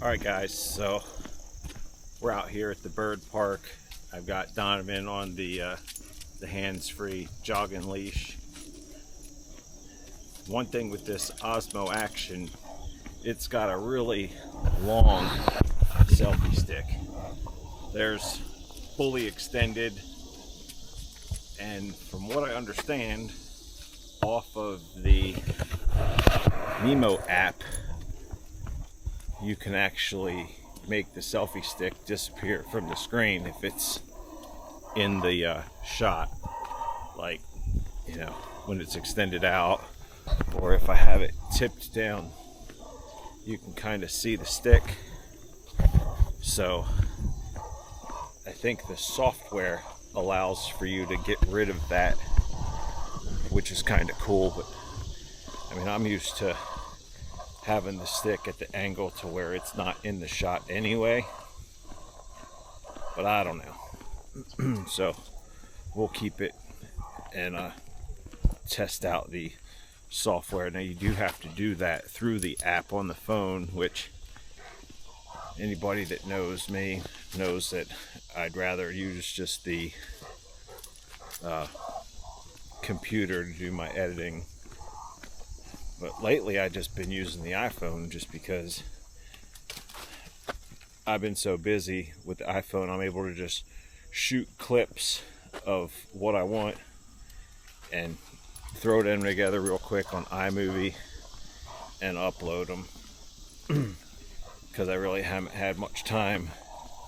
Alright guys, so we're out here at the bird park. I've got Donovan on the hands-free jogging leash. One thing with this Osmo Action, it's got a really long selfie stick. There's fully extended, and from what I understand, off of the Nemo app, you can actually make the selfie stick disappear from the screen if it's in the shot, like, you know, when it's extended out, or if I have it tipped down, you can kind of see the stick. So I think the software allows for you to get rid of that, which is kind of cool. But I mean, I'm used to having the stick at the angle to where it's not in the shot anyway, but I don't know. So we'll keep it and test out the software. Now you do have to do that through the app on the phone, which anybody that knows me knows that I'd rather use just the computer to do my editing. But lately I've just been using the iPhone just because I've been so busy with the iPhone. I'm able to just shoot clips of what I want and throw them together real quick on iMovie and upload them, because I really haven't had much time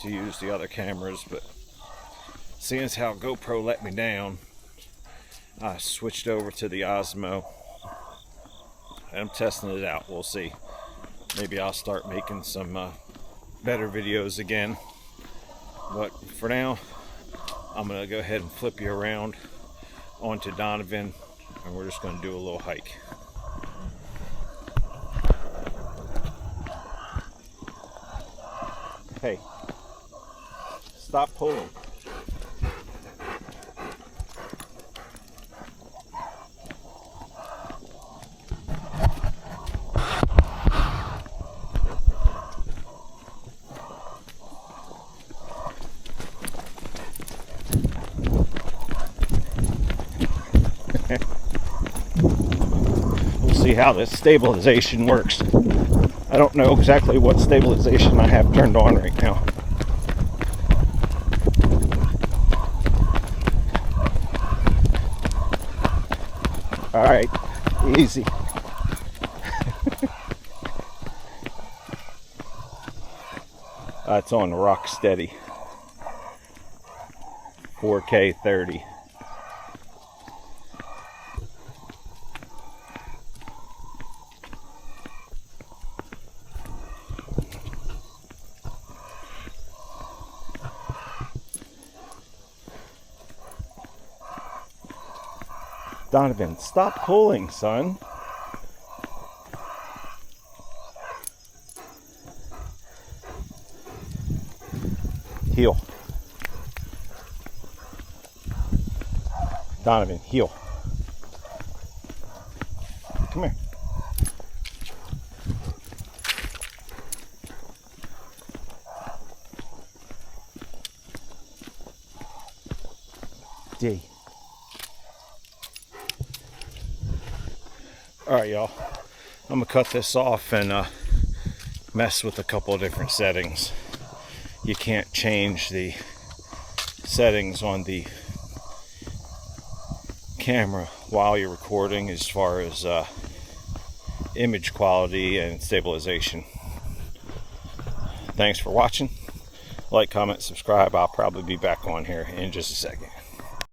to use the other cameras. But seeing as how GoPro let me down, I switched over to the Osmo. I'm testing it out. We'll see. Maybe I'll start making some better videos again. But for now, I'm going to go ahead and flip you around onto Donovan, and we're just going to do a little hike. Hey, stop pulling. We'll see how this stabilization works. I don't know exactly what stabilization I have turned on right now. Alright, easy. It's on rock steady. 4K 30. Donovan, stop pulling, son. Heel. Donovan, heel. Come here. D. Alright, y'all, I'm gonna cut this off and mess with a couple of different settings. You can't change the settings on the camera while you're recording, as far as image quality and stabilization. Thanks for watching. Like, comment, subscribe. I'll probably be back on here in just a second.